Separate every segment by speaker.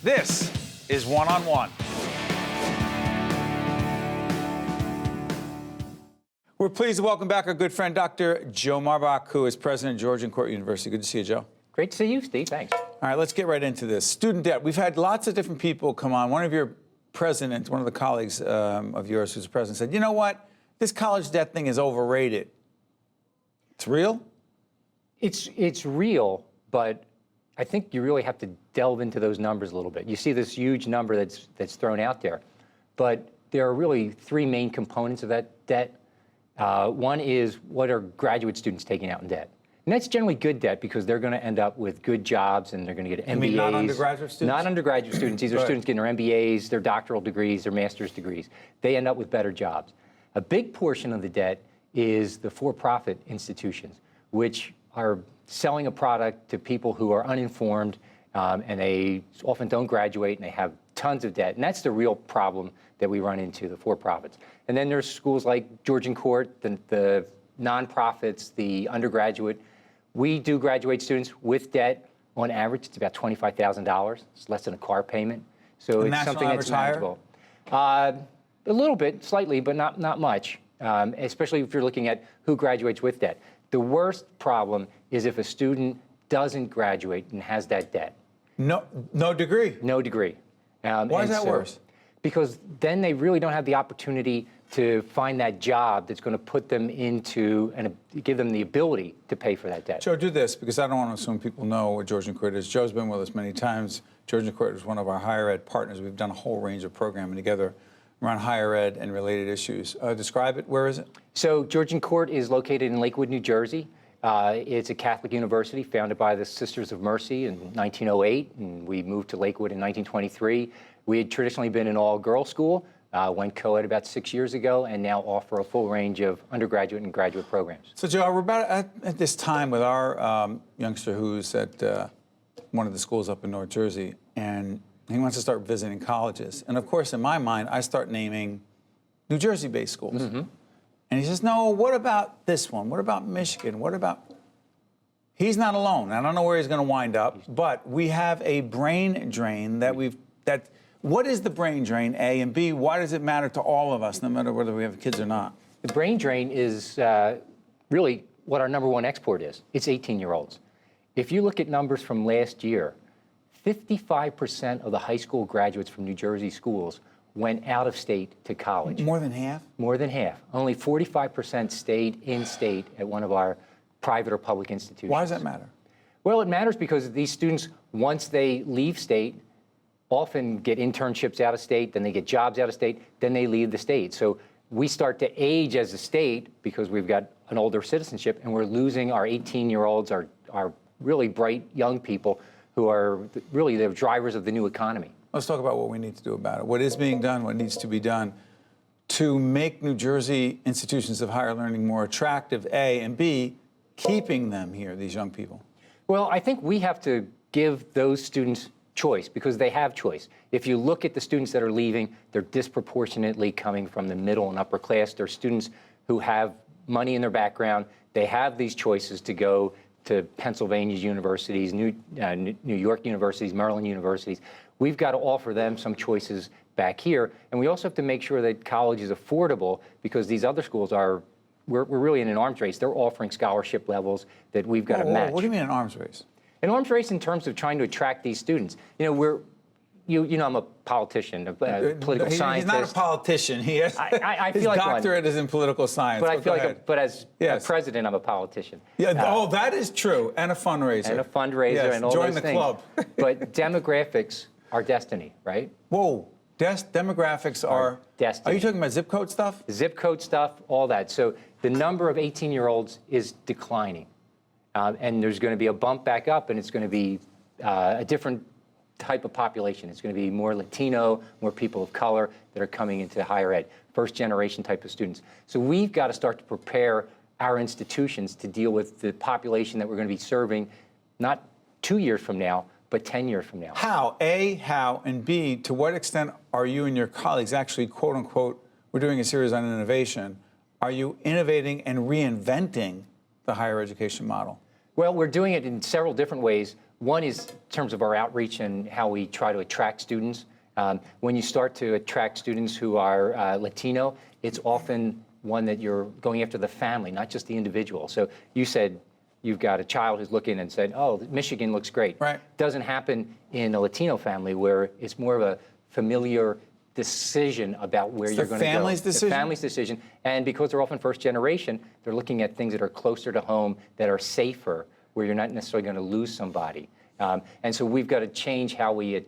Speaker 1: This is One on One. We're pleased to welcome back our good friend, Dr. Joe Marbach, who is president of Georgian Court University. Good to see you, Joe.
Speaker 2: Great to see you, Steve. Thanks.
Speaker 1: All right, let's get right into this. Student debt. We've had lots of different people come on. One of your presidents, one of the colleagues of yours who's the president, said, you know what? This college debt thing is overrated. It's real?
Speaker 2: It's real, but I think you really have to delve into those numbers a little bit. You see this huge number that's thrown out there, but there are really three main components of that debt. One is, what are graduate students taking out in debt? And that's generally good debt because they're going to end up with good jobs and they're going to get MBAs.
Speaker 1: You mean not undergraduate students?
Speaker 2: Not undergraduate students. These are students getting their MBAs, their doctoral degrees, their master's degrees. They end up with better jobs. A big portion of the debt is the for-profit institutions, which are selling a product to people who are uninformed and they often don't graduate and they have tons of debt. And that's the real problem that we run into, the for-profits. And then there's schools like Georgian Court, the nonprofits, the undergraduate. We do graduate students with debt. On average, it's about $25,000. It's less than a car payment. So
Speaker 1: The
Speaker 2: it's
Speaker 1: national
Speaker 2: something that's
Speaker 1: average
Speaker 2: manageable. A little bit, slightly, but not much, especially if you're looking at who graduates with debt. The worst problem is if a student doesn't graduate and has that debt.
Speaker 1: No degree?
Speaker 2: No degree.
Speaker 1: Why is that worse?
Speaker 2: Because then they really don't have the opportunity to find that job that's going to put them into and give them the ability to pay for that debt.
Speaker 1: Joe, do this, because I don't want to assume people know what Georgian Court is. Joe's been with us many times. Georgian Court is one of our higher ed partners. We've done a whole range of programming together around higher ed and related issues. Describe it. Where is it? So
Speaker 2: Georgian Court is located in Lakewood, New Jersey. It's a Catholic university founded by the Sisters of Mercy in 1908, and we moved to Lakewood in 1923. We had traditionally been an all-girls school, went co-ed about 6 years ago, and now offer a full range of undergraduate and graduate programs.
Speaker 1: So, Joe, we're about at this time with our youngster who's at one of the schools up in North Jersey, and he wants to start visiting colleges. And, of course, in my mind, I start naming New Jersey-based schools. Mm-hmm. And he says, no, what about this one? What about Michigan? What about... He's not alone. I don't know where he's going to wind up, but we have a brain drain that what is the brain drain, A, and B, why does it matter to all of us, no matter whether we have kids or not?
Speaker 2: The brain drain is really what our number one export is. It's 18-year-olds. If you look at numbers from last year, 55% of the high school graduates from New Jersey schools went out of state to college.
Speaker 1: More than half?
Speaker 2: More than half. Only 45% stayed in state at one of our private or public institutions.
Speaker 1: Why does that matter?
Speaker 2: Well, it matters because these students, once they leave state, often get internships out of state, then they get jobs out of state, then they leave the state. So we start to age as a state because we've got an older citizenship, and we're losing our 18-year-olds, our really bright young people who are really the drivers of the new economy.
Speaker 1: Let's talk about what we need to do about it. What is being done, what needs to be done to make New Jersey institutions of higher learning more attractive, A, and B, keeping them here, these young people?
Speaker 2: Well, I think we have to give those students choice because they have choice. If you look at the students that are leaving, they're disproportionately coming from the middle and upper class. They're students who have money in their background. They have these choices to go to Pennsylvania's universities, New York universities, Maryland universities. We've got to offer them some choices back here. And we also have to make sure that college is affordable because these other schools we're really in an arms race. They're offering scholarship levels that we've got to match.
Speaker 1: What do you mean an arms race?
Speaker 2: An arms race in terms of trying to attract these students. You know, you know, I'm a politician, a political scientist.
Speaker 1: He's not a politician. He has,
Speaker 2: I
Speaker 1: his
Speaker 2: feel like
Speaker 1: doctorate is in political science.
Speaker 2: But I feel like, but as a president, I'm a politician.
Speaker 1: Yeah. That is true. And a fundraiser.
Speaker 2: And a fundraiser,
Speaker 1: yes,
Speaker 2: and all
Speaker 1: join
Speaker 2: those
Speaker 1: the
Speaker 2: things.
Speaker 1: club.
Speaker 2: But demographics are destiny, right?
Speaker 1: Whoa. Demographics are destiny. Are you talking about zip code stuff?
Speaker 2: Zip code stuff, all that. So the number of 18-year-olds is declining. And there's going to be a bump back up, and it's going to be a different type of population. It's going to be more Latino, more people of color that are coming into higher ed, first-generation type of students. So we've got to start to prepare our institutions to deal with the population that we're going to be serving, not 2 years from now, but 10 years from now.
Speaker 1: How? A, how, and B, to what extent are you and your colleagues actually, quote unquote, we're doing a series on innovation, are you innovating and reinventing the higher education model?
Speaker 2: Well, we're doing it in several different ways. One is in terms of our outreach and how we try to attract students. When you start to attract students who are Latino, it's often one that you're going after the family, not just the individual. So you said you've got a child who's looking and said, oh, Michigan looks great.
Speaker 1: Right.
Speaker 2: Doesn't happen in a Latino family where it's more of a familiar decision about where you're going to go.
Speaker 1: The family's decision?
Speaker 2: The family's decision. And because they're often first generation, they're looking at things that are closer to home, that are safer, where you're not necessarily going to lose somebody. And so we've got to change how we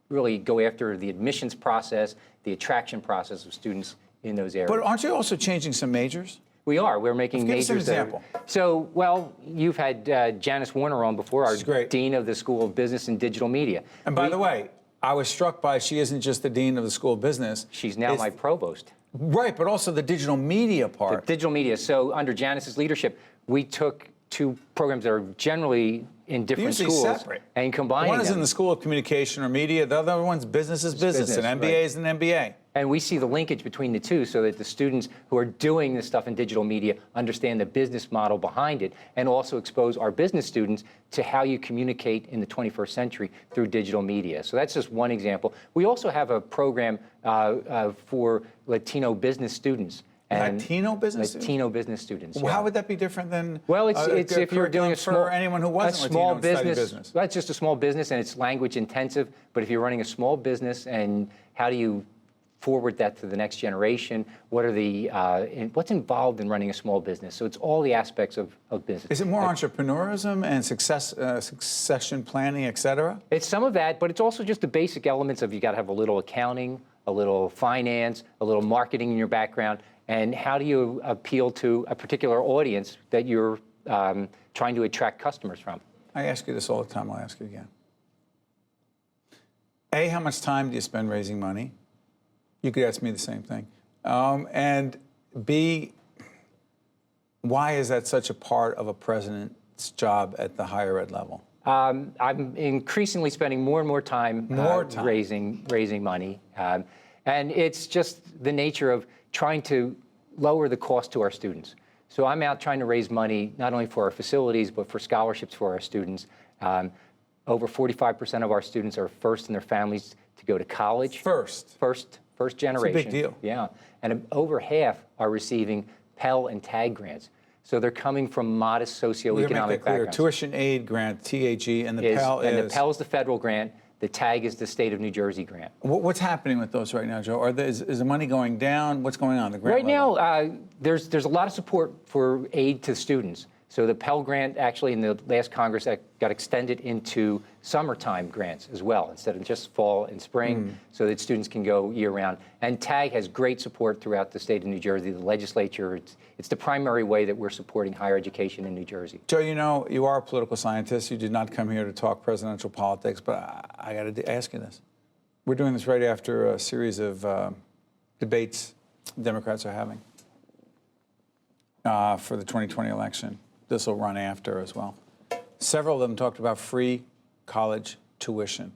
Speaker 2: really go after the admissions process, the attraction process of students in those areas.
Speaker 1: But aren't you also changing some majors?
Speaker 2: We are. We're making majors.
Speaker 1: Give us an example.
Speaker 2: So, well, you've had Janice Warner on before, our dean of the School of Business and Digital Media.
Speaker 1: And by the way, I was struck by she isn't just the dean of the School of Business.
Speaker 2: She's now my provost.
Speaker 1: Right, but also the digital media part.
Speaker 2: The digital media. So under Janice's leadership, we took two programs that are generally in different schools
Speaker 1: separate.
Speaker 2: And combined
Speaker 1: One is
Speaker 2: them.
Speaker 1: in the School of Communication or Media. The other one's business is business, and MBA is an MBA.
Speaker 2: And we see the linkage between the two so that the students who are doing this stuff in digital media understand the business model behind it and also expose our business students to how you communicate in the 21st century through digital media. So that's just one example. We also have a program for Latino business students.
Speaker 1: Latino business students?
Speaker 2: Latino business students.
Speaker 1: Well, how would that be different than
Speaker 2: well, it's if you're doing a small,
Speaker 1: for anyone who wasn't
Speaker 2: small
Speaker 1: Latino and
Speaker 2: business,
Speaker 1: business?
Speaker 2: That's just a small business and it's language intensive. But if you're running a small business and how do you forward that to the next generation? What are the what's involved in running a small business? So it's all the aspects of business.
Speaker 1: Is it more entrepreneurism and succession planning, et cetera?
Speaker 2: It's some of that, but it's also just the basic elements of you got to have a little accounting, a little finance, a little marketing in your background, and how do you appeal to a particular audience that you're trying to attract customers from?
Speaker 1: I ask you this all the time. I'll ask you again. A, how much time do you spend raising money? You could ask me the same thing. And B, why is that such a part of a president's job at the higher ed level?
Speaker 2: I'm increasingly spending more and more time, raising money. And it's just the nature of trying to lower the cost to our students. So I'm out trying to raise money not only for our facilities, but for scholarships for our students. Over 45% of our students are first in their families to go to college. First generation.
Speaker 1: It's a big deal.
Speaker 2: Yeah. And over half are receiving Pell and TAG grants. So they're coming from modest socioeconomic backgrounds.
Speaker 1: Tuition aid grant, TAG, and the Pell is...
Speaker 2: And the Pell is the federal grant. The TAG is the state of New Jersey grant.
Speaker 1: What's happening with those right now, Joe? Is the money going down? What's going on? The grant
Speaker 2: right
Speaker 1: level?
Speaker 2: now, there's a lot of support for aid to students. So the Pell grant actually in the last Congress got extended into summertime grants as well, instead of just fall and spring, so that students can go year-round. And TAG has great support throughout the state of New Jersey, the legislature. It's the primary way that we're supporting higher education in New Jersey.
Speaker 1: Joe, you know, you are a political scientist. You did not come here to talk presidential politics, but I got to ask you this. We're doing this right after a series of debates Democrats are having for the 2020 election. This will run after as well. Several of them talked about free college tuition.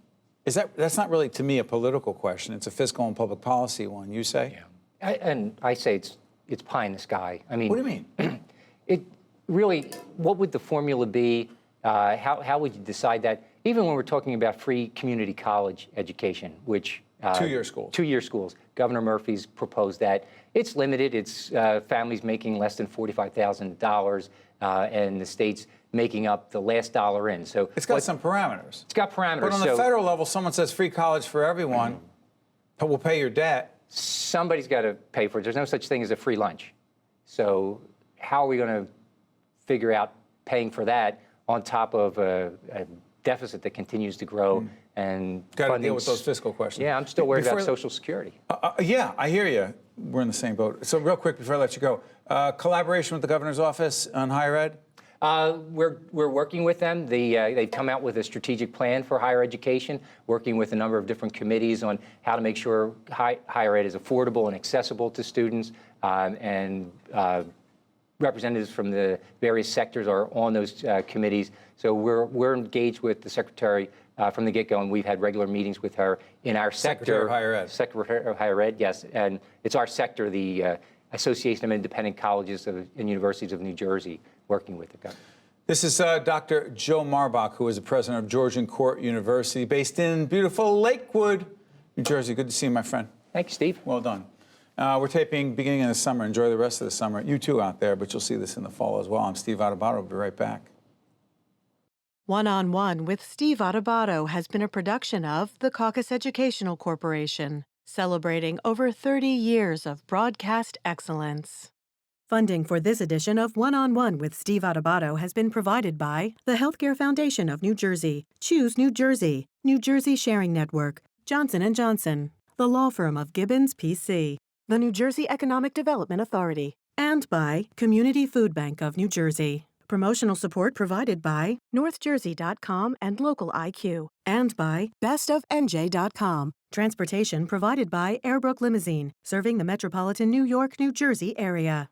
Speaker 1: That's not really, to me, a political question. It's a fiscal and public policy one. You say?
Speaker 2: Yeah. I say it's pie in the sky. I mean,
Speaker 1: what do you mean?
Speaker 2: It really, what would the formula be? How would you decide that? Even when we're talking about free community college education, which
Speaker 1: 2-year schools.
Speaker 2: 2-year schools. Governor Murphy's proposed that. It's limited. It's families making less than $45,000, and the state's making up the last dollar in. So
Speaker 1: it's got some parameters.
Speaker 2: It's got parameters.
Speaker 1: But on the federal level, someone says free college for everyone, but we'll pay your debt.
Speaker 2: Somebody's got to pay for it. There's no such thing as a free lunch. So how are we going to figure out paying for that on top of a deficit that continues to grow and
Speaker 1: got to deal with those fiscal questions.
Speaker 2: Yeah, I'm still worried about Social Security.
Speaker 1: Yeah, I hear you. We're in the same boat. So real quick before I let you go, collaboration with the governor's office on higher ed?
Speaker 2: We're working with them. They've come out with a strategic plan for higher education, working with a number of different committees on how to make sure higher ed is affordable and accessible to students, and representatives from the various sectors are on those committees. So we're engaged with the secretary from the get-go, and we've had regular meetings with her in our sector.
Speaker 1: Secretary of Higher Ed.
Speaker 2: Secretary of Higher Ed, yes. And it's our sector, the Association of Independent Colleges and Universities of New Jersey, working with the government.
Speaker 1: This is Dr. Joe Marbach, who is the president of Georgian Court University, based in beautiful Lakewood, New Jersey. Good to see you, my friend.
Speaker 2: Thanks, Steve.
Speaker 1: Well done. We're taping beginning of the summer. Enjoy the rest of the summer. You too out there, but you'll see this in the fall as well. I'm Steve Adubato. We'll be right back.
Speaker 3: One-on-One with Steve Adubato has been a production of the Caucus Educational Corporation, celebrating over 30 years of broadcast excellence. Funding for this edition of One-on-One with Steve Adubato has been provided by the Healthcare Foundation of New Jersey, Choose New Jersey, New Jersey Sharing Network, Johnson & Johnson, the law firm of Gibbons, P.C., the New Jersey Economic Development Authority, and by Community Food Bank of New Jersey. Promotional support provided by NorthJersey.com and Local IQ, and by BestOfNJ.com. Transportation provided by Airbrook Limousine, serving the metropolitan New York, New Jersey area.